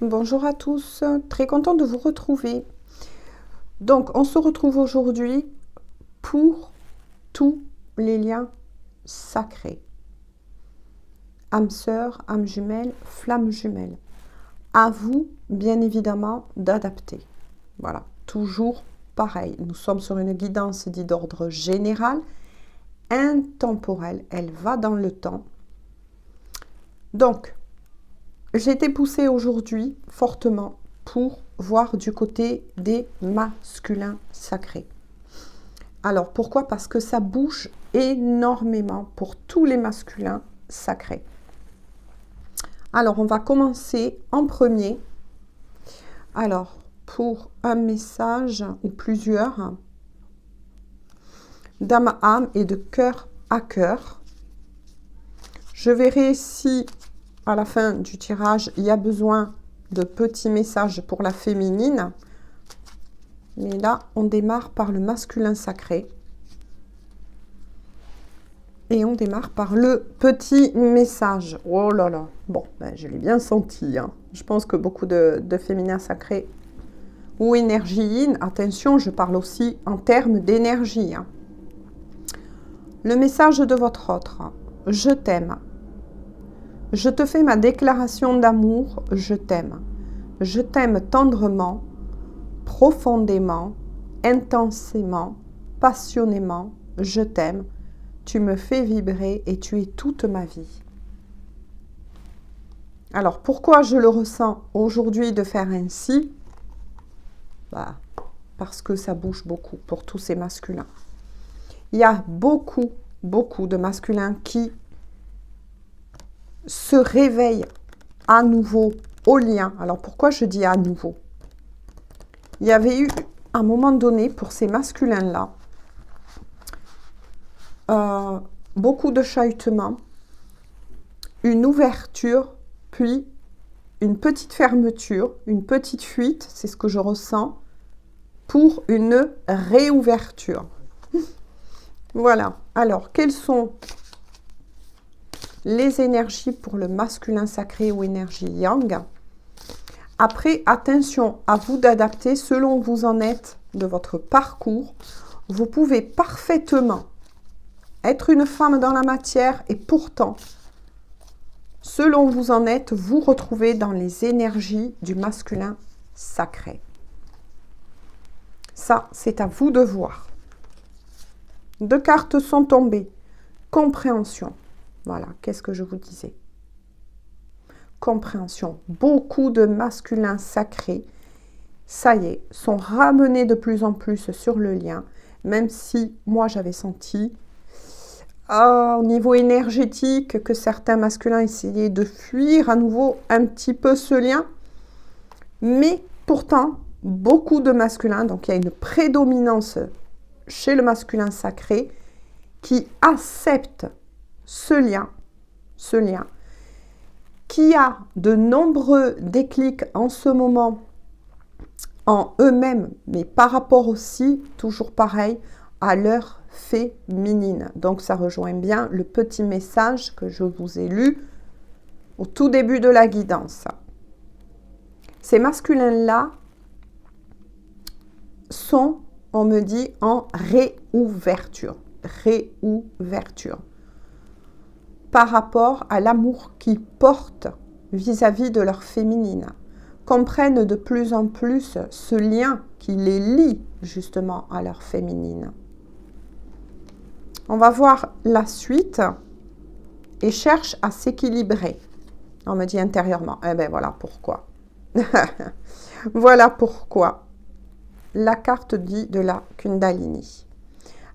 Bonjour à tous, très content de vous retrouver. Donc, on se retrouve aujourd'hui pour tous les liens sacrés. Âme sœur, âme jumelle, flamme jumelle. À vous, bien évidemment, d'adapter. Voilà, toujours pareil. Nous sommes sur une guidance dite d'ordre général, intemporelle. Elle va dans le temps. Donc, j'ai été poussée aujourd'hui fortement pour voir du côté des masculins sacrés. Alors, pourquoi? Parce que ça bouge énormément pour tous les masculins sacrés. Alors, on va commencer en premier. Alors, pour un message ou plusieurs, d'âme à âme et de cœur à cœur, je verrai si à la fin du tirage, il y a besoin de petits messages pour la féminine. Mais là, on démarre par le masculin sacré. Et on démarre par le petit message. Oh là là. Bon, ben, je l'ai bien senti. Hein. Je pense que beaucoup de féminins sacrés ou énergie yin. Attention, je parle aussi en termes d'énergie. Hein. Le message de votre autre. Je t'aime. Je te fais ma déclaration d'amour, je t'aime. Je t'aime tendrement, profondément, intensément, passionnément, je t'aime. Tu me fais vibrer et tu es toute ma vie. Alors, pourquoi je le ressens aujourd'hui de faire ainsi? Parce que ça bouge beaucoup pour tous ces masculins. Il y a beaucoup de masculins qui se réveille à nouveau au lien. Alors pourquoi je dis à nouveau? Il y avait eu un moment donné pour ces masculins-là beaucoup de chahutements, une ouverture, puis une petite fermeture, une petite fuite, c'est ce que je ressens, pour une réouverture. Voilà. Alors, quelles sont les énergies pour le masculin sacré ou énergie yang? Après, attention, à vous d'adapter selon où vous en êtes de votre parcours. Vous pouvez parfaitement être une femme dans la matière et pourtant, selon où vous en êtes, vous retrouvez dans les énergies du masculin sacré. Ça, c'est à vous de voir. 2 cartes sont tombées. Compréhension. Voilà, qu'est-ce que je vous disais? Compréhension. Beaucoup de masculins sacrés, ça y est, sont ramenés de plus en plus sur le lien, même si moi j'avais senti au niveau énergétique que certains masculins essayaient de fuir à nouveau un petit peu ce lien. Mais pourtant, beaucoup de masculins, donc il y a une prédominance chez le masculin sacré qui accepte ce lien, qui a de nombreux déclics en ce moment en eux-mêmes, mais par rapport aussi, toujours pareil, à leur féminine. Donc ça rejoint bien le petit message que je vous ai lu au tout début de la guidance. Ces masculins-là sont, on me dit, en réouverture. Réouverture. Par rapport à l'amour qu'ils portent vis-à-vis de leur féminine, comprennent de plus en plus ce lien qui les lie justement à leur féminine. On va voir la suite et cherche à s'équilibrer. On me dit intérieurement, eh bien voilà pourquoi. Voilà pourquoi. La carte dit de la Kundalini.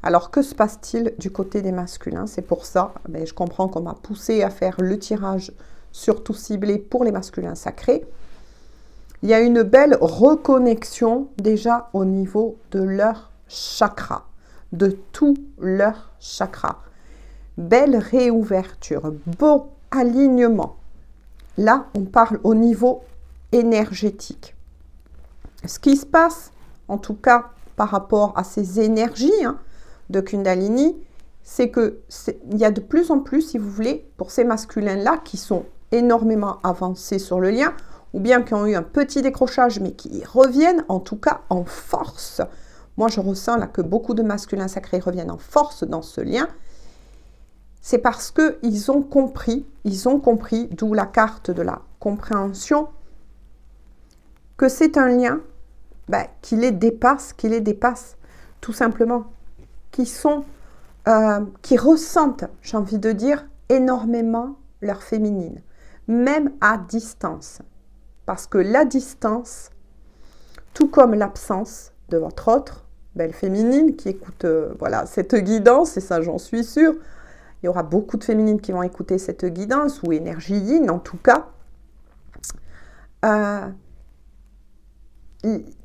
Alors, que se passe-t-il du côté des masculins? C'est pour ça, je comprends qu'on m'a poussé à faire le tirage surtout ciblé pour les masculins sacrés. Il y a une belle reconnexion déjà au niveau de leur chakra, de tout leur chakra. Belle réouverture, beau alignement. Là, on parle au niveau énergétique. Ce qui se passe, en tout cas par rapport à ces énergies, de Kundalini, c'est qu'il y a de plus en plus, si vous voulez, pour ces masculins-là qui sont énormément avancés sur le lien, ou bien qui ont eu un petit décrochage, mais qui reviennent en tout cas en force. Moi, je ressens là que beaucoup de masculins sacrés reviennent en force dans ce lien. C'est parce qu'ils ont compris, d'où la carte de la compréhension, que c'est un lien qui les dépasse, tout simplement, qui ressentent, j'ai envie de dire, énormément leur féminine, même à distance. Parce que la distance, tout comme l'absence de votre autre belle féminine qui écoute cette guidance, et ça j'en suis sûre, il y aura beaucoup de féminines qui vont écouter cette guidance, ou énergie yin en tout cas.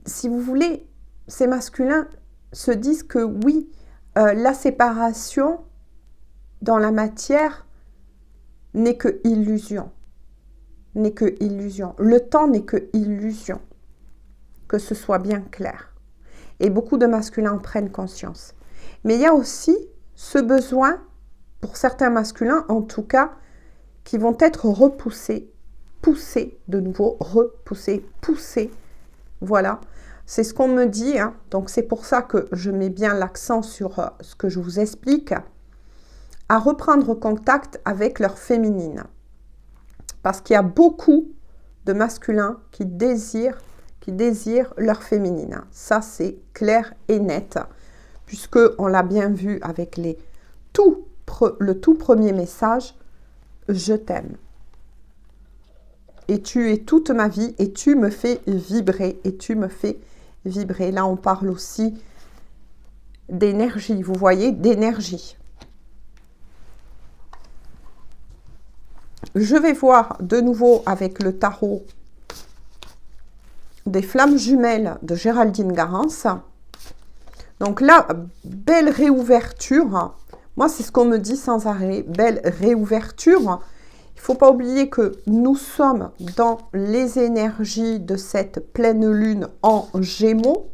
Si vous voulez, ces masculins se disent que oui, la séparation dans la matière n'est que illusion. Le temps n'est que illusion. Que ce soit bien clair. Et beaucoup de masculins en prennent conscience. Mais il y a aussi ce besoin, pour certains masculins en tout cas, qui vont être repoussés, poussés de nouveau, poussés. Voilà, c'est ce qu'on me dit. Donc c'est pour ça que je mets bien l'accent sur ce que je vous explique, à reprendre contact avec leur féminine. Parce qu'il y a beaucoup de masculins qui désirent leur féminine. Ça, c'est clair et net, puisque on l'a bien vu avec le tout premier message, je t'aime. Et tu es toute ma vie, et tu me fais vibrer, Là, on parle aussi d'énergie, vous voyez, d'énergie. Je vais voir de nouveau avec le tarot des flammes jumelles de Géraldine Garance. Donc là, belle réouverture. Moi, c'est ce qu'on me dit sans arrêt. Belle réouverture. Il ne faut pas oublier que nous sommes dans les énergies de cette pleine lune en Gémeaux.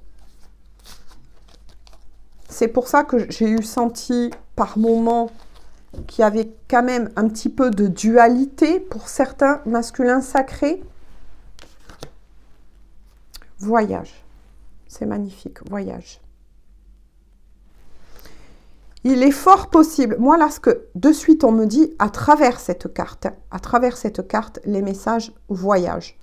C'est pour ça que j'ai eu senti par moments qu'il y avait quand même un petit peu de dualité pour certains masculins sacrés. Voyage. C'est magnifique, voyage. Il est fort possible, moi là, ce que de suite on me dit à travers cette carte, les messages voyage.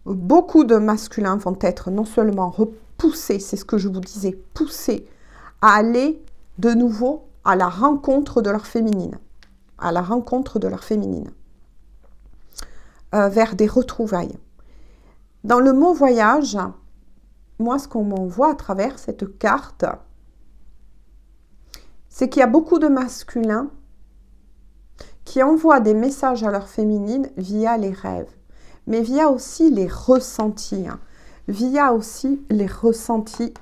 Beaucoup de masculins vont être non seulement repoussés, c'est ce que je vous disais, poussés à aller de nouveau à la rencontre de leur féminine, vers des retrouvailles. Dans le mot voyage, moi ce qu'on m'envoie à travers cette carte, c'est qu'il y a beaucoup de masculins qui envoient des messages à leur féminine via les rêves, mais via aussi les ressentis,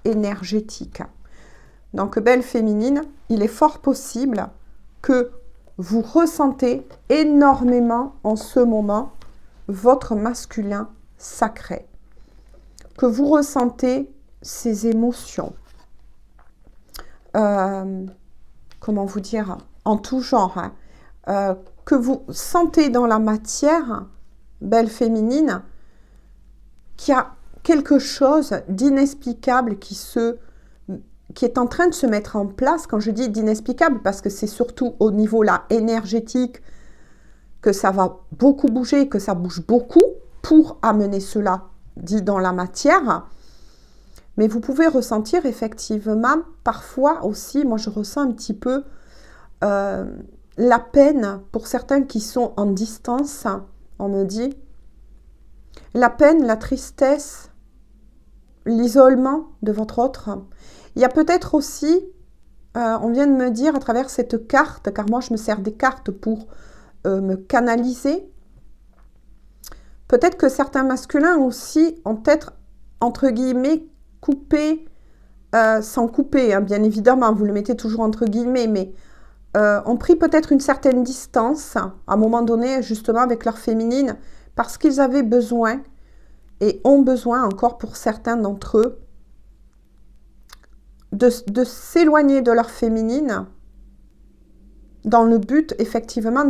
énergétiques. Donc, belle féminine, il est fort possible que vous ressentez énormément en ce moment votre masculin sacré, que vous ressentez ses émotions, comment vous dire, en tout genre, que vous sentez dans la matière, belle féminine, qu'il y a quelque chose d'inexplicable qui est en train de se mettre en place. Quand je dis d'inexplicable, parce que c'est surtout au niveau là énergétique que ça va beaucoup bouger, que ça bouge beaucoup pour amener cela dit dans la matière. Mais vous pouvez ressentir effectivement, parfois aussi, moi je ressens un petit peu la peine pour certains qui sont en distance, on me dit. La peine, la tristesse, l'isolement de votre autre. Il y a peut-être aussi, on vient de me dire à travers cette carte, car moi je me sers des cartes pour me canaliser, peut-être que certains masculins aussi ont peut-être, entre guillemets, coupé, sans couper, bien évidemment, vous le mettez toujours entre guillemets, mais ont pris peut-être une certaine distance, à un moment donné, justement, avec leur féminine, parce qu'ils avaient besoin, et ont besoin encore pour certains d'entre eux, de s'éloigner de leur féminine, dans le but, effectivement,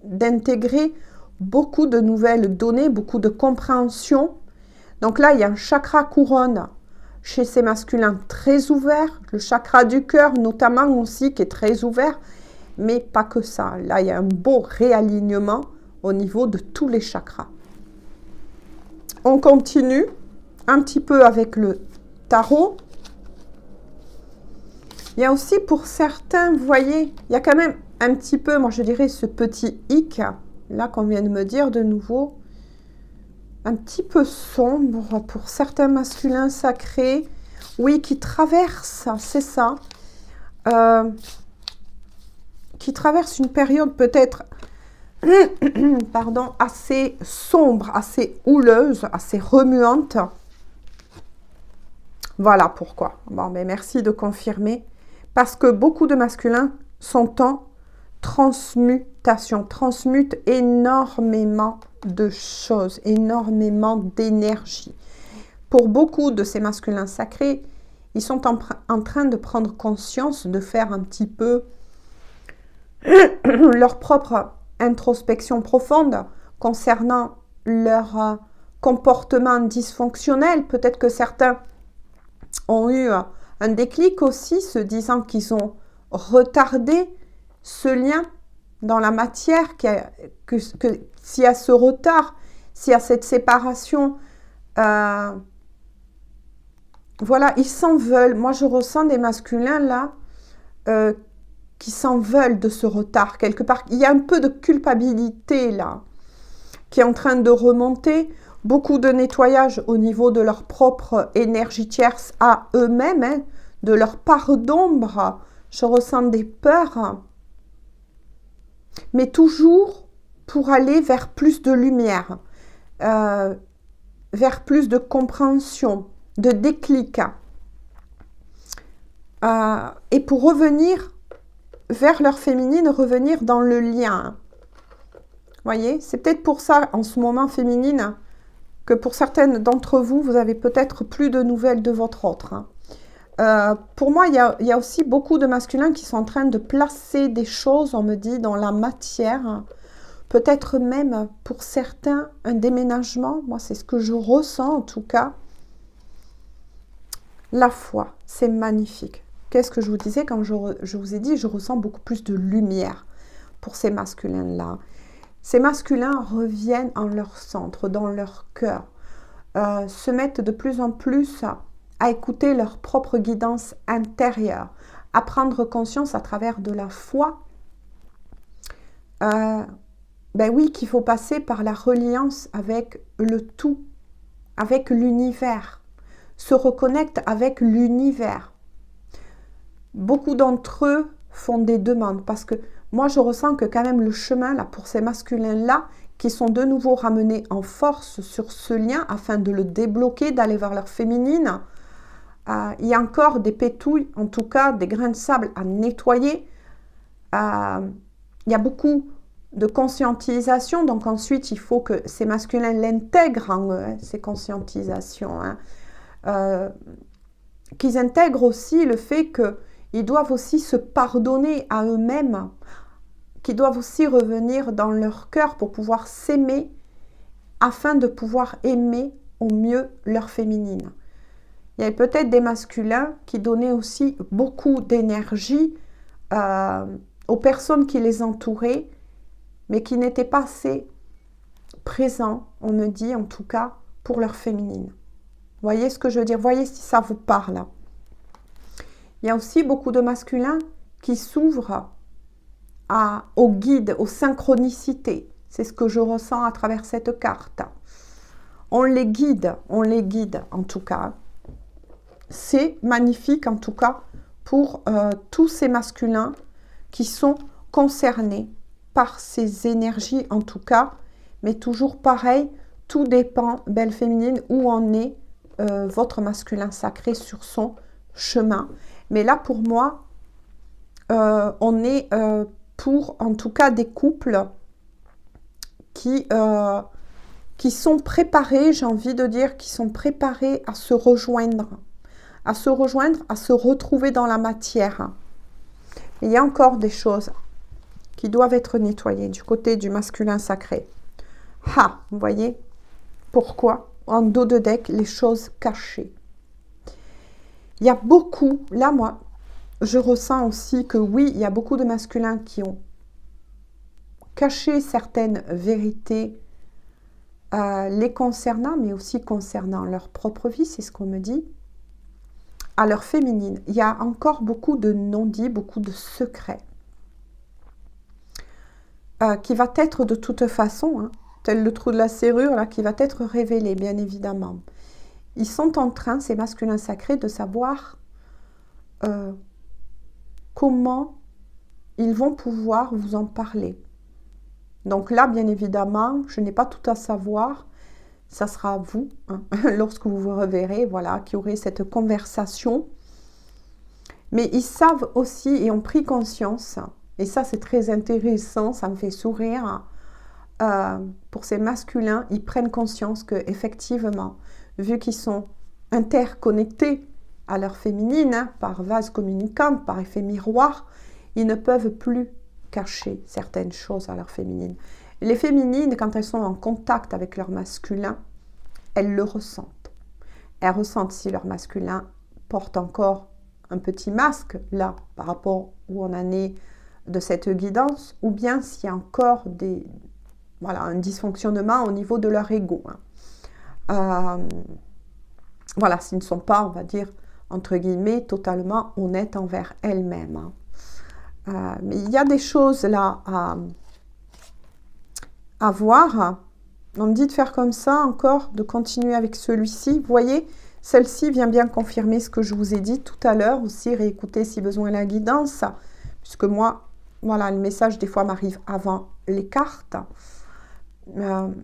d'intégrer beaucoup de nouvelles données, beaucoup de compréhension. Donc là, il y a un chakra couronne chez ces masculins très ouvert, le chakra du cœur notamment aussi qui est très ouvert, mais pas que ça. Là, il y a un beau réalignement au niveau de tous les chakras. On continue un petit peu avec le tarot. Il y a aussi pour certains, vous voyez, il y a quand même un petit peu, moi je dirais, ce petit hic, là qu'on vient de me dire de nouveau, un petit peu sombre pour certains masculins sacrés, oui, qui traversent, c'est ça, qui traversent une période peut-être, pardon, assez sombre, assez houleuse, assez remuante. Voilà pourquoi. Bon, mais merci de confirmer. Parce que beaucoup de masculins sont en transmutation, transmutent énormément de choses, énormément d'énergie. Pour beaucoup de ces masculins sacrés, ils sont en train de prendre conscience, de faire un petit peu leur propre introspection profonde concernant leur comportement dysfonctionnel. Peut-être que certains ont eu un déclic aussi, se disant qu'ils ont retardé ce lien dans la matière, s'il y a ce retard, s'il y a cette séparation, voilà, ils s'en veulent. Moi, je ressens des masculins là qui s'en veulent de ce retard quelque part. Il y a un peu de culpabilité là qui est en train de remonter. Beaucoup de nettoyage au niveau de leur propre énergie tierce à eux-mêmes, hein, de leur part d'ombre. Je ressens des peurs, mais toujours pour aller vers plus de lumière, vers plus de compréhension, de déclic. Et pour revenir vers leur féminine, revenir dans le lien. Vous voyez, c'est peut-être pour ça, en ce moment féminine, que pour certaines d'entre vous, vous avez peut-être plus de nouvelles de votre autre. Pour moi, il y a aussi beaucoup de masculins qui sont en train de placer des choses, on me dit, dans la matière. Peut-être même, pour certains, un déménagement. Moi, c'est ce que je ressens, en tout cas. La foi, c'est magnifique. Qu'est-ce que je vous disais quand je vous ai dit, je ressens beaucoup plus de lumière pour ces masculins-là. Ces masculins reviennent en leur centre, dans leur cœur, se mettent de plus en plus à écouter leur propre guidance intérieure, à prendre conscience à travers de la foi, ben oui, qu'il faut passer par la reliance avec le tout, avec l'univers, se reconnecte avec l'univers. Beaucoup d'entre eux font des demandes parce que moi, je ressens que quand même le chemin, là, pour ces masculins-là, qui sont de nouveau ramenés en force sur ce lien afin de le débloquer, d'aller vers leur féminine, il y a encore des pétouilles, en tout cas des grains de sable à nettoyer. Il y a beaucoup de conscientisation, donc ensuite, il faut que ces masculins l'intègrent en eux, ces conscientisations. Qu'ils intègrent aussi le fait que ils doivent aussi se pardonner à eux-mêmes, qu'ils doivent aussi revenir dans leur cœur pour pouvoir s'aimer, afin de pouvoir aimer au mieux leur féminine. Il y avait peut-être des masculins qui donnaient aussi beaucoup d'énergie aux personnes qui les entouraient, mais qui n'étaient pas assez présents, on me dit en tout cas, pour leur féminine. Voyez ce que je veux dire? Voyez si ça vous parle. Il y a aussi beaucoup de masculins qui s'ouvrent au guide, aux synchronicités. C'est ce que je ressens à travers cette carte. On les guide en tout cas. C'est magnifique en tout cas pour tous ces masculins qui sont concernés par ces énergies en tout cas. Mais toujours pareil, tout dépend, belle féminine, où en est votre masculin sacré sur son chemin. Mais là, pour moi, on est pour, en tout cas, des couples qui sont préparés, j'ai envie de dire, qui sont préparés à se rejoindre, à se retrouver dans la matière. Il y a encore des choses qui doivent être nettoyées du côté du masculin sacré. Ah, vous voyez pourquoi en dos de deck, les choses cachées. Il y a beaucoup, là moi, je ressens aussi que oui, il y a beaucoup de masculins qui ont caché certaines vérités les concernant, mais aussi concernant leur propre vie, c'est ce qu'on me dit, à leur féminine. Il y a encore beaucoup de non-dits, beaucoup de secrets, qui va être de toute façon, hein, tel le trou de la serrure, là, qui va être révélé, bien évidemment. Ils sont en train, ces masculins sacrés, de savoir comment ils vont pouvoir vous en parler. Donc là, bien évidemment, je n'ai pas tout à savoir. Ça sera vous, hein, lorsque vous vous reverrez, voilà, qui aurez cette conversation. Mais ils savent aussi et ont pris conscience, et ça c'est très intéressant, ça me fait sourire, pour ces masculins, ils prennent conscience que effectivement, vu qu'ils sont interconnectés à leur féminine, hein, par vase communicant, par effet miroir, ils ne peuvent plus cacher certaines choses à leur féminine. Les féminines, quand elles sont en contact avec leur masculin, elles le ressentent. Elles ressentent si leur masculin porte encore un petit masque, là, par rapport où on en est de cette guidance, ou bien s'il y a encore un dysfonctionnement au niveau de leur ego. Hein. Voilà, s'ils ne sont pas, on va dire, entre guillemets, totalement honnêtes envers elles-mêmes. Hein. Mais il y a des choses là à voir. On me dit de faire comme ça encore, de continuer avec celui-ci. Vous voyez, celle-ci vient bien confirmer ce que je vous ai dit tout à l'heure. Aussi, réécouter si besoin la guidance. Puisque moi, voilà, le message des fois m'arrive avant les cartes. Il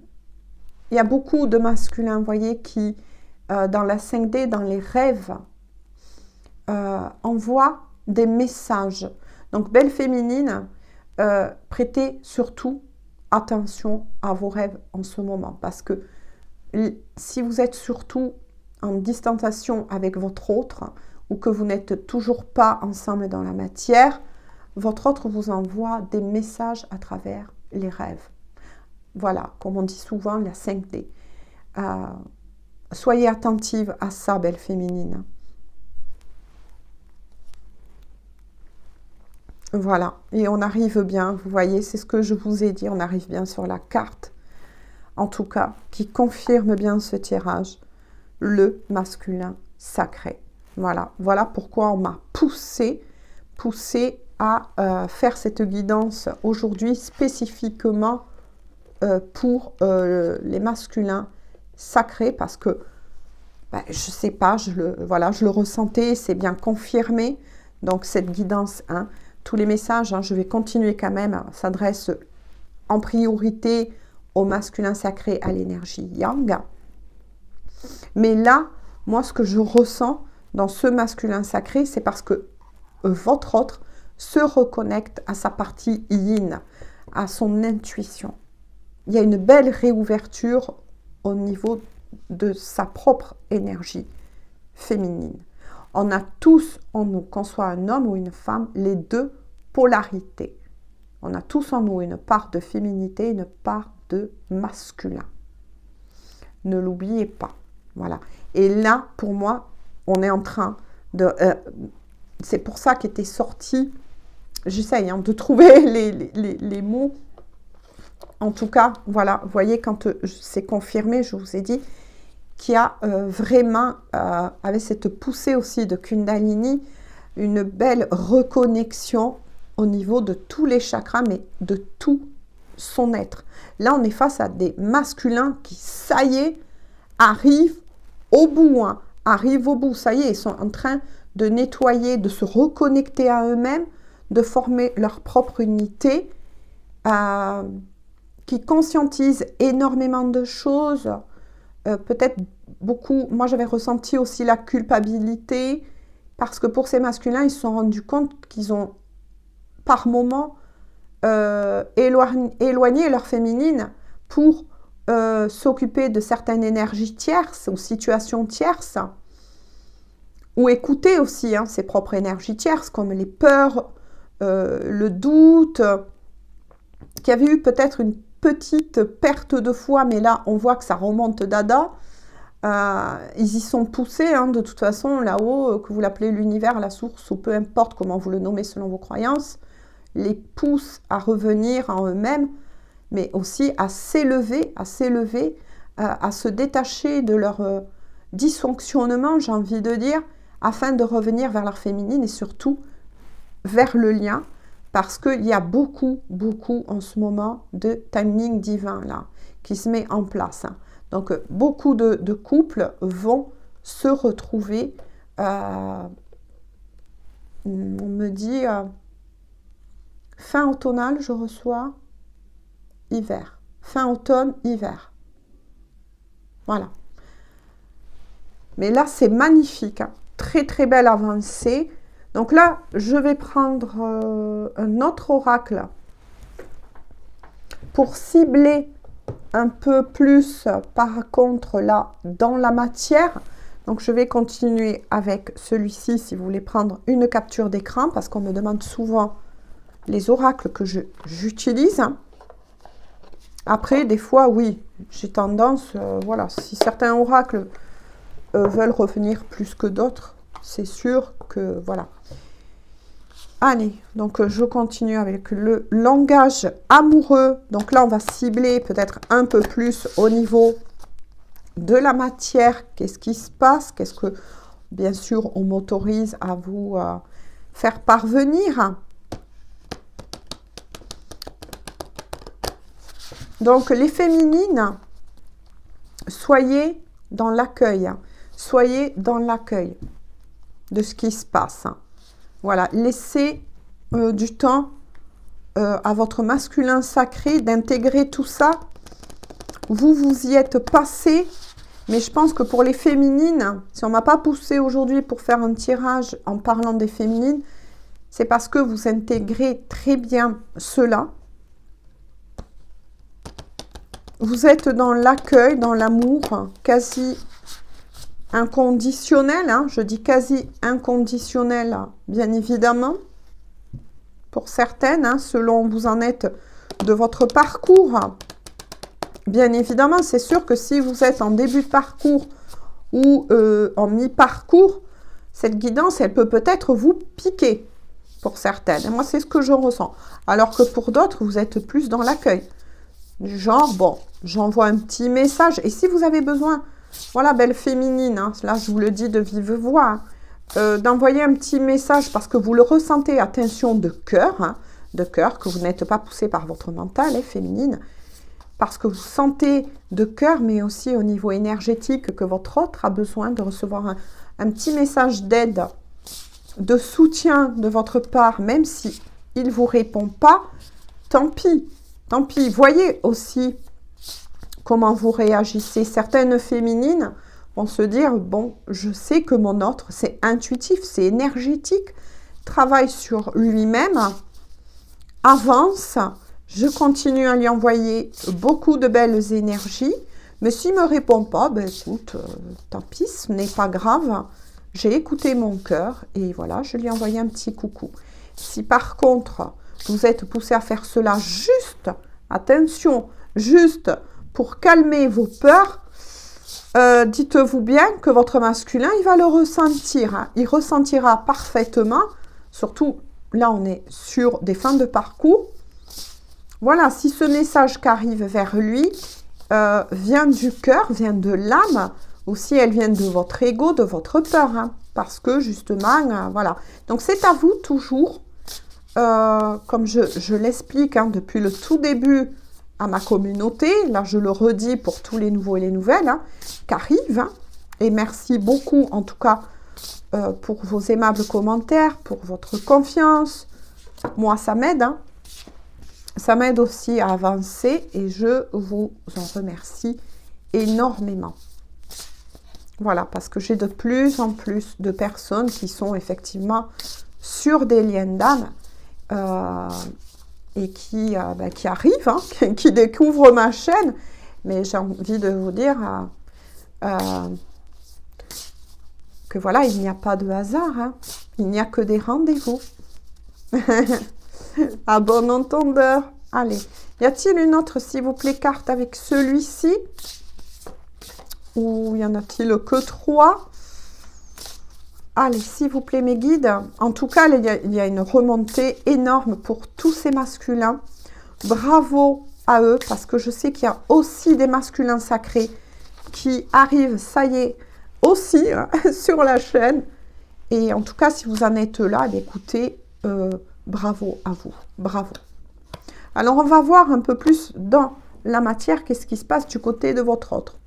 y a beaucoup de masculins, vous voyez, qui, dans la 5D, dans les rêves, envoient des messages. Donc, belle féminine, prêtez surtout attention à vos rêves en ce moment. Parce que si vous êtes surtout en distanciation avec votre autre, ou que vous n'êtes toujours pas ensemble dans la matière, votre autre vous envoie des messages à travers les rêves. Voilà, comme on dit souvent, la 5D. Soyez attentive à ça, belle féminine. Voilà, et on arrive bien, vous voyez, c'est ce que je vous ai dit, on arrive bien sur la carte, en tout cas, qui confirme bien ce tirage, le masculin sacré. Voilà, voilà pourquoi on m'a poussé à faire cette guidance aujourd'hui spécifiquement pour les masculins sacrés, parce que, je ne sais pas, je le ressentais, c'est bien confirmé, donc cette guidance, hein, tous les messages, hein, je vais continuer quand même, s'adressent en priorité au masculin sacré, à l'énergie yang. Mais là, moi, ce que je ressens dans ce masculin sacré, c'est parce que votre autre se reconnecte à sa partie yin, à son intuition. Il y a une belle réouverture au niveau de sa propre énergie féminine. On a tous en nous, qu'on soit un homme ou une femme, les deux polarités. On a tous en nous une part de féminité, une part de masculin. Ne l'oubliez pas. Voilà. Et là, pour moi, on est en train de... c'est pour ça qu'était sorti... J'essaye de trouver les mots. En tout cas, voilà, vous voyez, quand c'est confirmé, je vous ai dit qu'il y a vraiment, avec cette poussée aussi de Kundalini, une belle reconnexion au niveau de tous les chakras, mais de tout son être. Là, on est face à des masculins qui, ça y est, arrivent au bout. Hein, arrivent au bout, ça y est, ils sont en train de nettoyer, de se reconnecter à eux-mêmes, de former leur propre unité, qui conscientise énormément de choses, peut-être beaucoup. Moi, j'avais ressenti aussi la culpabilité, parce que pour ces masculins, ils se sont rendus compte qu'ils ont, par moments, éloigné leur féminine pour s'occuper de certaines énergies tierces ou situations tierces, ou écouter aussi ses propres énergies tierces, comme les peurs, le doute, qui avait eu peut-être une petite perte de foi, mais là, on voit que ça remonte dada. Ils y sont poussés, hein, de toute façon, là-haut, que vous l'appelez l'univers, la source, ou peu importe comment vous le nommez selon vos croyances, les pousse à revenir en eux-mêmes, mais aussi à s'élever, à se détacher de leur dysfonctionnement, j'ai envie de dire, afin de revenir vers leur féminine et surtout vers le lien, parce qu'il y a beaucoup en ce moment de timing divin là, qui se met en place. Donc, beaucoup de couples vont se retrouver, on me dit, fin automnale, je reçois, hiver. Fin automne, hiver. Voilà. Mais là, c'est magnifique, hein. Très belle avancée. Donc là, je vais prendre un autre oracle pour cibler un peu plus, par contre, là, dans la matière. Donc, je vais continuer avec celui-ci, si vous voulez prendre une capture d'écran, parce qu'on me demande souvent les oracles que j'utilise. Après, des fois, oui, j'ai tendance, voilà, si certains oracles veulent revenir plus que d'autres, c'est sûr que, voilà. Allez, donc je continue avec le langage amoureux. Donc là, on va cibler peut-être un peu plus au niveau de la matière. Qu'est-ce qui se passe? Qu'est-ce que, bien sûr, on m'autorise à vous faire parvenir? Donc, les féminines, soyez dans l'accueil. Soyez dans l'accueil de ce qui se passe. Voilà, laissez du temps à votre masculin sacré d'intégrer tout ça. Vous y êtes passé, mais je pense que pour les féminines, si on ne m'a pas poussé aujourd'hui pour faire un tirage en parlant des féminines, c'est parce que vous intégrez très bien cela. Vous êtes dans l'accueil, dans l'amour, quasi inconditionnel, hein, je dis quasi inconditionnel, bien évidemment, pour certaines, hein, selon où vous en êtes de votre parcours. Bien évidemment, c'est sûr que si vous êtes en début de parcours ou en mi-parcours, cette guidance, elle peut-être vous piquer pour certaines. Et moi, c'est ce que je ressens. Alors que pour d'autres, vous êtes plus dans l'accueil. Genre, bon, j'envoie un petit message. Et si vous avez besoin... Voilà, belle féminine, hein, là je vous le dis de vive voix, hein, d'envoyer un petit message parce que vous le ressentez, attention, de cœur, hein, que vous n'êtes pas poussé par votre mental, féminine, parce que vous sentez de cœur, mais aussi au niveau énergétique, que votre autre a besoin de recevoir un petit message d'aide, de soutien de votre part, même si il ne vous répond pas, tant pis, tant pis. Voyez aussi comment vous réagissez. Certaines féminines vont se dire, bon, je sais que mon autre, c'est intuitif, c'est énergétique, travaille sur lui-même, avance, je continue à lui envoyer beaucoup de belles énergies, mais s'il ne me répond pas, ben écoute, tant pis, ce n'est pas grave, j'ai écouté mon cœur et voilà, je lui ai envoyé un petit coucou. Si par contre, vous êtes poussé à faire cela juste, attention, juste pour calmer vos peurs, dites-vous bien que votre masculin, il va le ressentir. Hein. Il ressentira parfaitement, surtout là, on est sur des fins de parcours. Voilà, si ce message qui arrive vers lui vient du cœur, vient de l'âme, ou si elle vient de votre ego, de votre peur, hein, parce que justement, voilà. Donc, c'est à vous toujours, comme je l'explique hein, depuis le tout début, à ma communauté, là je le redis pour tous les nouveaux et les nouvelles hein, qui arrivent, hein, et merci beaucoup en tout cas pour vos aimables commentaires, pour votre confiance, moi ça m'aide, hein. Ça m'aide aussi à avancer et je vous en remercie énormément. Voilà, parce que j'ai de plus en plus de personnes qui sont effectivement sur des liens d'âme, et qui arrivent, hein, qui découvrent ma chaîne. Mais j'ai envie de vous dire que voilà, il n'y a pas de hasard. Hein. Il n'y a que des rendez-vous. À bon entendeur. Allez, Y a-t-il une autre, s'il vous plaît, carte avec celui-ci? Ou y en a-t-il que 3? Allez, s'il vous plaît, mes guides. En tout cas, il y a une remontée énorme pour tous ces masculins. Bravo à eux, parce que je sais qu'il y a aussi des masculins sacrés qui arrivent, ça y est, aussi hein, sur la chaîne. Et en tout cas, si vous en êtes là, écoutez, bravo à vous. Bravo. Alors, on va voir un peu plus dans la matière, qu'est-ce qui se passe du côté de votre autre.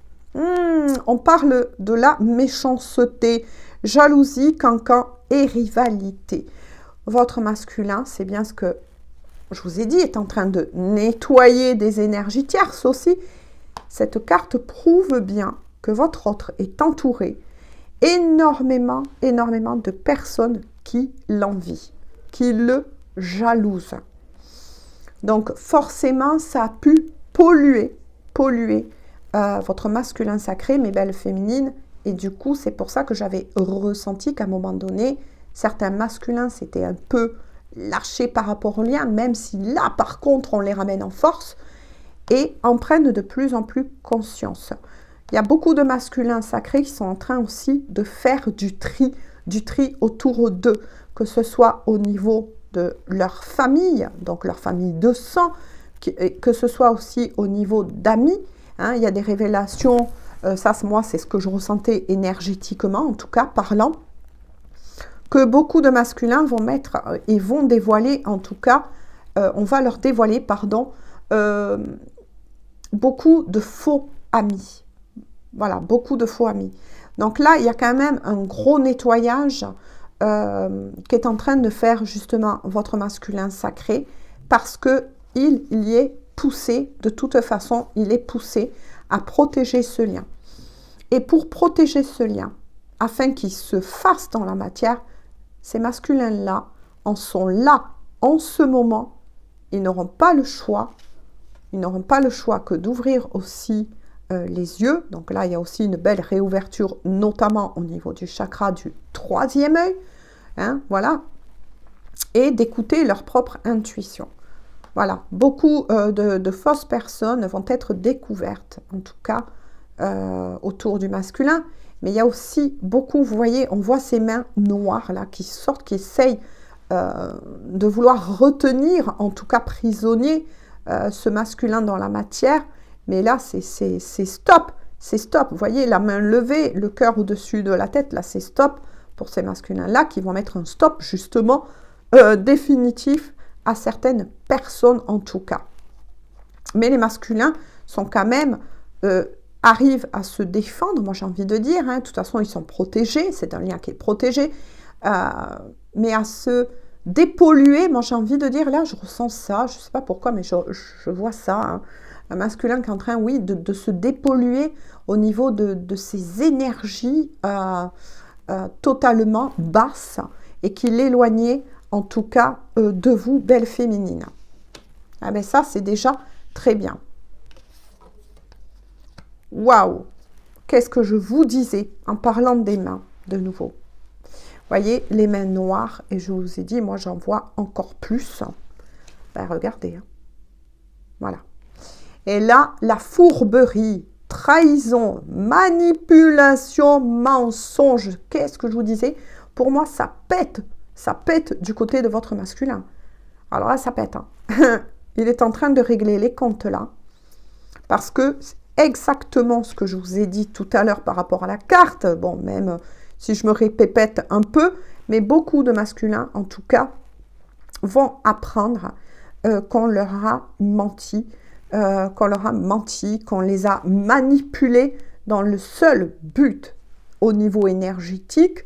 On parle de la méchanceté, jalousie, cancan et rivalité. Votre masculin, c'est bien ce que je vous ai dit, est en train de nettoyer des énergies tierces aussi. Cette carte prouve bien que votre autre est entouré énormément de personnes qui l'envient, qui le jalousent. Donc, forcément, ça a pu polluer votre masculin sacré, mes belles féminines. Et du coup, c'est pour ça que j'avais ressenti qu'à un moment donné, certains masculins s'étaient un peu lâchés par rapport au lien, même si là, par contre, on les ramène en force et en prennent de plus en plus conscience. Il y a beaucoup de masculins sacrés qui sont en train aussi de faire du tri autour d'eux, que ce soit au niveau de leur famille, donc leur famille de sang, que ce soit aussi au niveau d'amis. Hein, il y a des révélations, ça moi c'est ce que je ressentais énergétiquement, en tout cas parlant, que beaucoup de masculins vont mettre et vont dévoiler, en tout cas, on va leur dévoiler, pardon, beaucoup de faux amis. Voilà, beaucoup de faux amis. Donc là, il y a quand même un gros nettoyage qui est en train de faire justement votre masculin sacré, parce que il y est poussé, de toute façon, il est poussé à protéger ce lien. Et pour protéger ce lien, afin qu'il se fasse dans la matière, ces masculins-là en sont là en ce moment. Ils n'auront pas le choix. Ils n'auront pas le choix que d'ouvrir aussi les yeux. Donc là, il y a aussi une belle réouverture, notamment au niveau du chakra du 3e œil. Hein, voilà. Et d'écouter leur propre intuition. Voilà. Beaucoup de fausses personnes vont être découvertes, en tout cas, autour du masculin. Mais il y a aussi beaucoup, vous voyez, on voit ces mains noires là qui sortent, qui essayent de vouloir retenir, en tout cas prisonnier, ce masculin dans la matière. Mais là, c'est stop, c'est stop. Vous voyez, la main levée, le cœur au-dessus de la tête, là, c'est stop pour ces masculins-là qui vont mettre un stop, justement, définitif à certaines personnes, en tout cas. Mais les masculins sont quand même... arrivent à se défendre, moi j'ai envie de dire, hein, de toute façon ils sont protégés, c'est un lien qui est protégé, mais à se dépolluer, moi j'ai envie de dire, là je ressens ça, je ne sais pas pourquoi, mais je vois ça, hein, un masculin qui est en train, oui, de se dépolluer au niveau de ses énergies totalement basses, et qui l'éloignait en tout cas de vous, belle féminine. Ah ben ça c'est déjà très bien. Waouh! Qu'est-ce que je vous disais en parlant des mains, de nouveau. Voyez, les mains noires, et je vous ai dit, moi j'en vois encore plus. Ben, regardez. Hein. Voilà. Et là, la fourberie, trahison, manipulation, mensonge. Qu'est-ce que je vous disais? Pour moi, ça pète du côté de votre masculin. Alors là, ça pète. Hein. Il est en train de régler les comptes là, parce que exactement ce que je vous ai dit tout à l'heure par rapport à la carte, bon, même si je me répète un peu, mais beaucoup de masculins, en tout cas, vont apprendre qu'on leur a menti, qu'on les a manipulés dans le seul but, au niveau énergétique,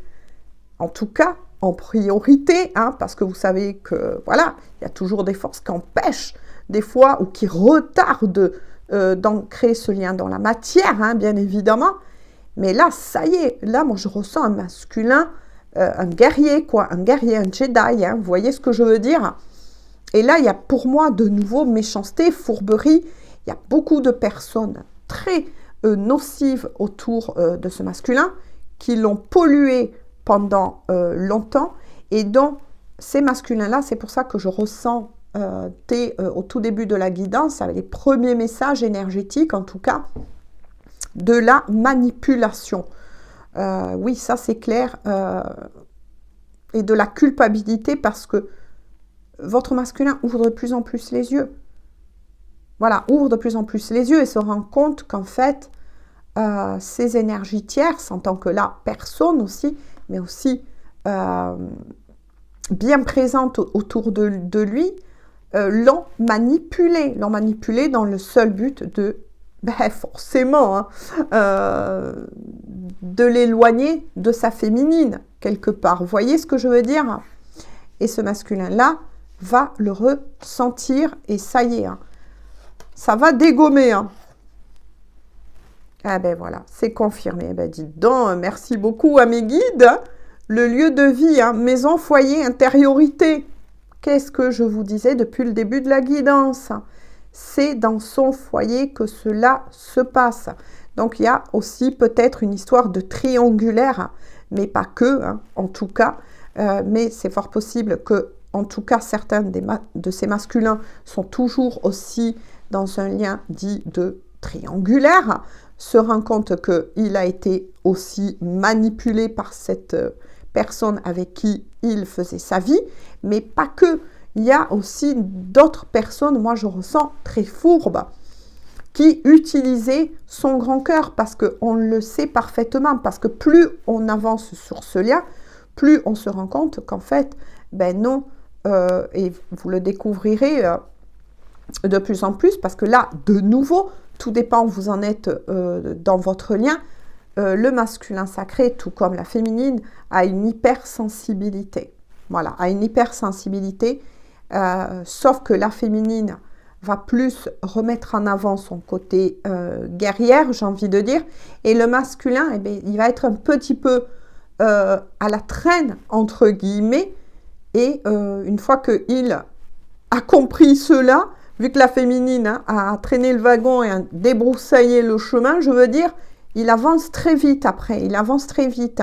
en tout cas, en priorité, hein, parce que vous savez que, voilà, il y a toujours des forces qui empêchent, des fois, ou qui retardent d'ancrer ce lien dans la matière, hein, bien évidemment. Mais là, ça y est, là, moi, je ressens un masculin, un guerrier, quoi, un guerrier, un Jedi, hein, vous voyez ce que je veux dire? Et là, il y a pour moi de nouveau méchanceté, fourberie. Il y a beaucoup de personnes très nocives autour de ce masculin qui l'ont pollué pendant longtemps, et dont ces masculins-là, c'est pour ça que je ressens au tout début de la guidance, avec les premiers messages énergétiques, en tout cas, de la manipulation. Oui, ça c'est clair. Et de la culpabilité parce que votre masculin ouvre de plus en plus les yeux. Voilà, ouvre de plus en plus les yeux et se rend compte qu'en fait, ces énergies tierces, en tant que la personne aussi, mais aussi bien présentes autour de lui, l'ont manipulé dans le seul but de, forcément, de l'éloigner de sa féminine, quelque part. Vous voyez ce que je veux dire? Et ce masculin-là va le ressentir, et ça y est, ça va dégommer. Ah ben voilà, c'est confirmé. Eh ben dites donc, merci beaucoup à mes guides. Le lieu de vie, maison, foyer, intériorité. Qu'est-ce que je vous disais depuis le début de la guidance? C'est dans son foyer que cela se passe. Donc il y a aussi peut-être une histoire de triangulaire, mais pas que, en tout cas. Mais c'est fort possible que, en tout cas, certains de ces masculins sont toujours aussi dans un lien dit de triangulaire, se rend compte qu'il a été aussi manipulé par cette personne avec qui il faisait sa vie, mais pas que. Il y a aussi d'autres personnes, moi je ressens très fourbes, qui utilisaient son grand cœur, parce qu'on le sait parfaitement, parce que plus on avance sur ce lien, plus on se rend compte qu'en fait, ben non, et vous le découvrirez de plus en plus, parce que là, de nouveau, tout dépend où vous en êtes dans votre lien, le masculin sacré, tout comme la féminine, a une hypersensibilité. Voilà, a une hypersensibilité, sauf que la féminine va plus remettre en avant son côté guerrière, j'ai envie de dire, et le masculin, eh bien, il va être un petit peu à la traîne, entre guillemets, et une fois qu'il a compris cela, vu que la féminine a traîné le wagon et a débroussaillé le chemin, je veux dire, il avance très vite après, il avance très vite.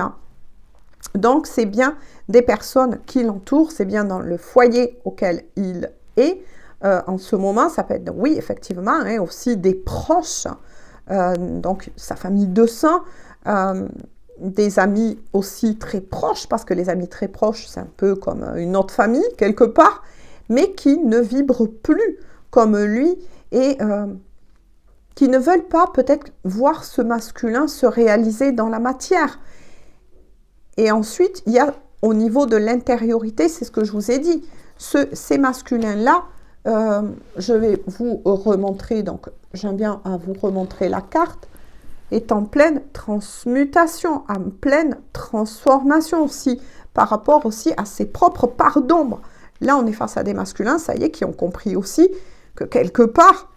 Donc, c'est bien des personnes qui l'entourent, c'est bien dans le foyer auquel il est. En ce moment, ça peut être, oui, effectivement, aussi des proches, donc sa famille de sang, des amis aussi très proches, parce que les amis très proches, c'est un peu comme une autre famille, quelque part, mais qui ne vibrent plus comme lui et qui ne veulent pas peut-être voir ce masculin se réaliser dans la matière. Et ensuite, il y a au niveau de l'intériorité, c'est ce que je vous ai dit, ces masculins-là, je vais vous remontrer, donc j'aime bien à vous remontrer la carte, est en pleine transmutation, en pleine transformation aussi, par rapport aussi à ses propres parts d'ombre. Là, on est face à des masculins, ça y est, qui ont compris aussi que quelque part,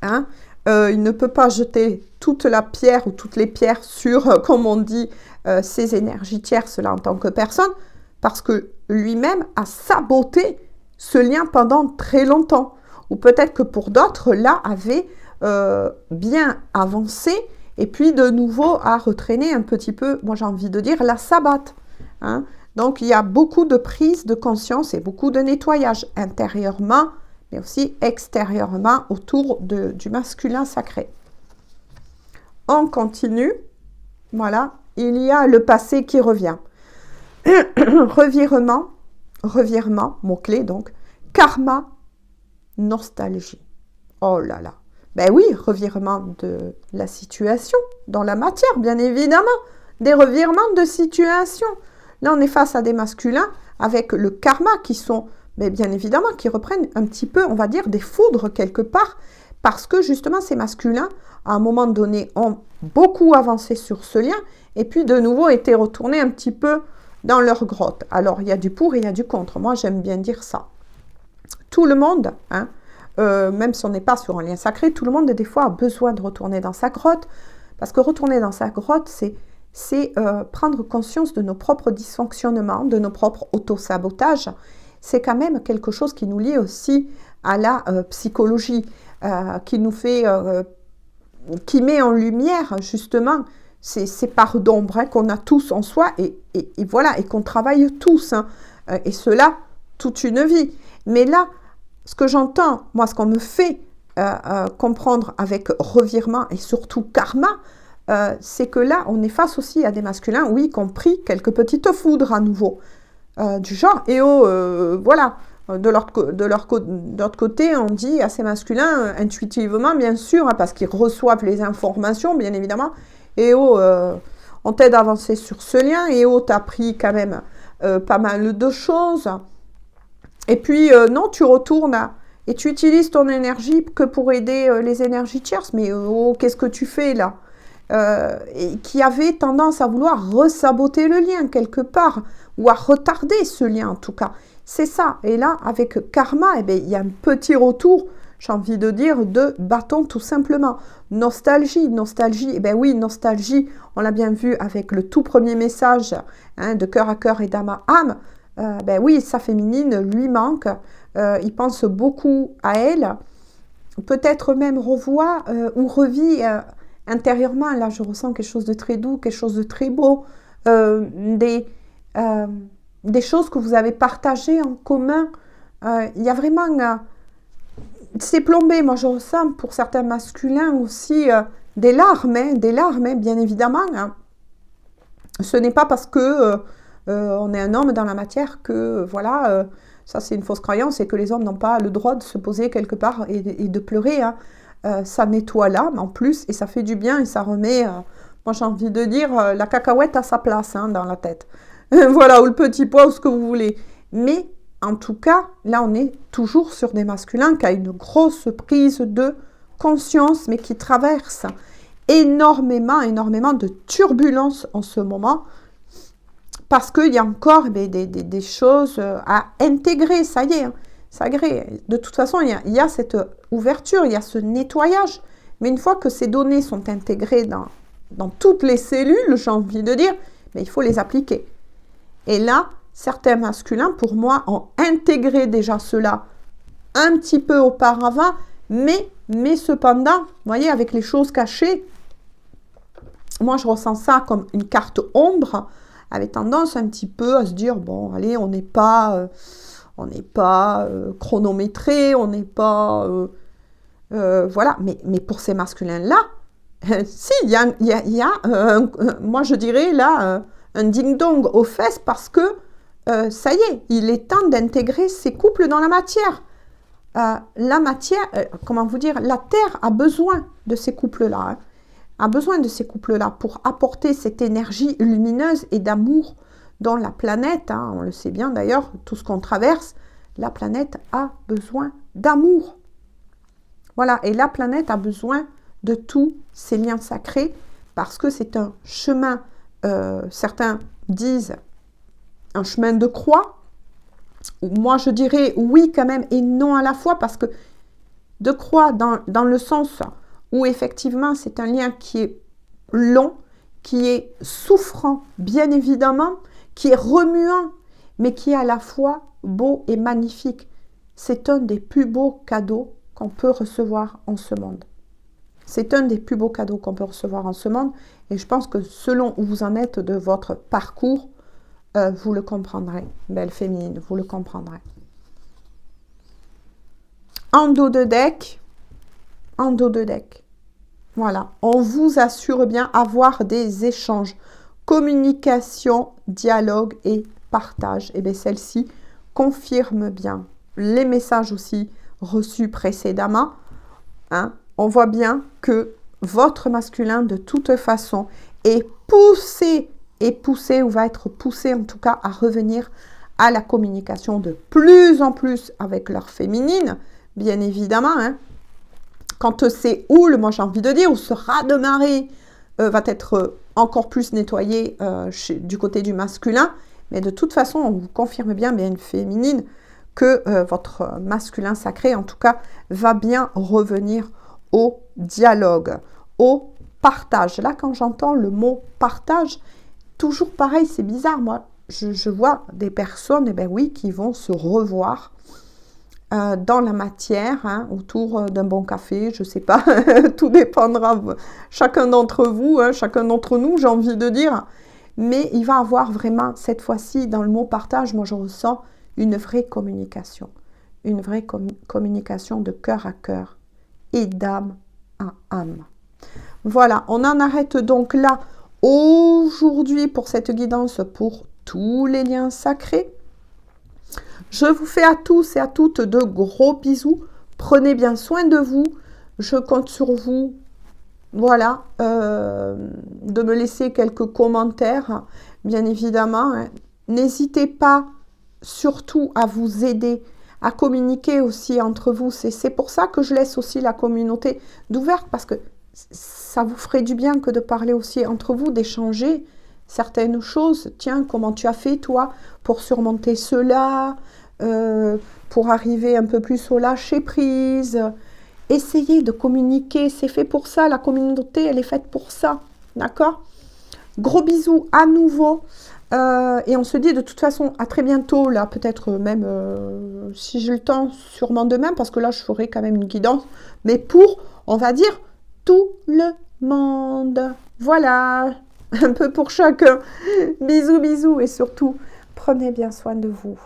il ne peut pas jeter toute la pierre ou toutes les pierres sur, comme on dit, ces énergies tierces là en tant que personne, parce que lui-même a saboté ce lien pendant très longtemps. Ou peut-être que pour d'autres, là, avait bien avancé et puis de nouveau a retraîné un petit peu, moi j'ai envie de dire, la sabate. Donc il y a beaucoup de prise de conscience et beaucoup de nettoyage intérieurement, mais aussi extérieurement autour du masculin sacré. On continue. Voilà, il y a le passé qui revient. Revirement, mot-clé donc, karma, nostalgie. Oh là là. Ben oui, revirement de la situation dans la matière, bien évidemment. Des revirements de situation. Là, on est face à des masculins avec le karma qui sont, mais bien évidemment, qui reprennent un petit peu, on va dire, des foudres quelque part, parce que justement, ces masculins, à un moment donné, ont beaucoup avancé sur ce lien, et puis de nouveau été retournés un petit peu dans leur grotte. Alors, il y a du pour et il y a du contre. Moi, j'aime bien dire ça. Tout le monde, même si on n'est pas sur un lien sacré, tout le monde, des fois, a besoin de retourner dans sa grotte, parce que retourner dans sa grotte, c'est prendre conscience de nos propres dysfonctionnements, de nos propres autosabotages. C'est quand même quelque chose qui nous lie aussi à la psychologie, qui nous fait, qui met en lumière justement ces parts d'ombre qu'on a tous en soi et voilà, et qu'on travaille tous, et cela toute une vie. Mais là, ce que j'entends, moi, ce qu'on me fait comprendre avec revirement et surtout karma, c'est que là, on est face aussi à des masculins, oui, qui ont pris quelques petites foudres à nouveau. Du genre, et oh, voilà, de l'autre côté, on dit à ces masculins, intuitivement, bien sûr, hein, parce qu'ils reçoivent les informations, bien évidemment, et oh, on t'aide à avancer sur ce lien, et oh, t'as pris quand même pas mal de choses, et puis, non, tu retournes et tu utilises ton énergie que pour aider les énergies tierces, mais oh, qu'est-ce que tu fais là et qui avait tendance à vouloir resaboter le lien quelque part, ou à retarder ce lien en tout cas. C'est ça. Et là, avec karma, eh bien, il y a un petit retour, j'ai envie de dire, de bâton tout simplement. Nostalgie, nostalgie, eh bien oui, nostalgie, on l'a bien vu avec le tout premier message hein, de cœur à cœur et d'âme à âme. Ben oui, sa féminine lui manque, il pense beaucoup à elle, peut-être même revoit ou revit intérieurement, là je ressens quelque chose de très doux, quelque chose de très beau, des choses que vous avez partagées en commun. Il y a vraiment, c'est plombé, moi je ressens pour certains masculins aussi des larmes, bien évidemment. Hein. Ce n'est pas parce que on est un homme dans la matière que, voilà, ça c'est une fausse croyance et que les hommes n'ont pas le droit de se poser quelque part et de pleurer. Hein. Ça nettoie l'âme en plus et ça fait du bien et ça remet, moi j'ai envie de dire, la cacahuète à sa place hein, dans la tête. Voilà, ou le petit pois ou ce que vous voulez. Mais en tout cas, là on est toujours sur des masculins qui ont une grosse prise de conscience mais qui traversent énormément de turbulences en ce moment. Parce qu'il y a encore des choses à intégrer, ça y est, hein, ça y est. De toute façon, il y a cette ouverture, il y a ce nettoyage. Mais une fois que ces données sont intégrées dans toutes les cellules, j'ai envie de dire, mais il faut les appliquer. Et là, certains masculins, pour moi, ont intégré déjà cela un petit peu auparavant, mais cependant, vous voyez, avec les choses cachées, moi, je ressens ça comme une carte ombre, avait tendance un petit peu à se dire, bon, allez, on n'est pas chronométré, on n'est pas... voilà, mais pour ces masculins-là, si, il y a moi je dirais là, un ding-dong aux fesses parce que, ça y est, il est temps d'intégrer ces couples dans la matière. La matière, comment vous dire, la Terre a besoin de ces couples-là, hein. A besoin de ces couples-là pour apporter cette énergie lumineuse et d'amour dont la planète, hein, on le sait bien d'ailleurs, tout ce qu'on traverse, la planète a besoin d'amour. Voilà, et la planète a besoin de tous ces liens sacrés parce que c'est un chemin, certains disent un chemin de croix. Moi je dirais oui quand même et non à la fois parce que de croix dans le sens où effectivement c'est un lien qui est long, qui est souffrant, bien évidemment, qui est remuant, mais qui est à la fois beau et magnifique. C'est un des plus beaux cadeaux qu'on peut recevoir en ce monde. C'est un des plus beaux cadeaux qu'on peut recevoir en ce monde, et je pense que selon où vous en êtes de votre parcours, vous le comprendrez, belle féminine, vous le comprendrez. En dos de deck, voilà, on vous assure bien avoir des échanges, communication, dialogue et partage. Et bien celle-ci confirme bien les messages aussi reçus précédemment. Hein. On voit bien que votre masculin de toute façon est poussé ou va être poussé en tout cas à revenir à la communication de plus en plus avec leur féminine, bien évidemment, hein. Quand c'est houle, moi j'ai envie de dire, où ce raz de marée va être encore plus nettoyé du côté du masculin. Mais de toute façon, on vous confirme bien une féminine, que votre masculin sacré, en tout cas, va bien revenir au dialogue, au partage. Là, quand j'entends le mot partage, toujours pareil, c'est bizarre. Moi, je vois des personnes, oui, qui vont se revoir dans la matière, hein, autour d'un bon café, je ne sais pas, tout dépendra, chacun d'entre vous, hein, chacun d'entre nous, j'ai envie de dire, mais il va avoir vraiment, cette fois-ci, dans le mot partage, moi je ressens une vraie communication, une vraie communication de cœur à cœur et d'âme à âme. Voilà, on en arrête donc là aujourd'hui pour cette guidance pour tous les liens sacrés. Je vous fais à tous et à toutes de gros bisous. Prenez bien soin de vous. Je compte sur vous, voilà, de me laisser quelques commentaires, bien évidemment. Hein. N'hésitez pas surtout à vous aider, à communiquer aussi entre vous. C'est pour ça que je laisse aussi la communauté d'ouverte, parce que ça vous ferait du bien que de parler aussi entre vous, d'échanger certaines choses. Tiens, comment tu as fait toi pour surmonter cela, pour arriver un peu plus au lâcher prise. Essayez de communiquer, c'est fait pour ça, la communauté, elle est faite pour ça, d'accord? Gros bisous à nouveau, et on se dit de toute façon à très bientôt, là, peut-être même, si j'ai le temps, sûrement demain, parce que là, je ferai quand même une guidance, mais pour, on va dire, tout le monde. Voilà, un peu pour chacun. Bisous, bisous, et surtout, prenez bien soin de vous.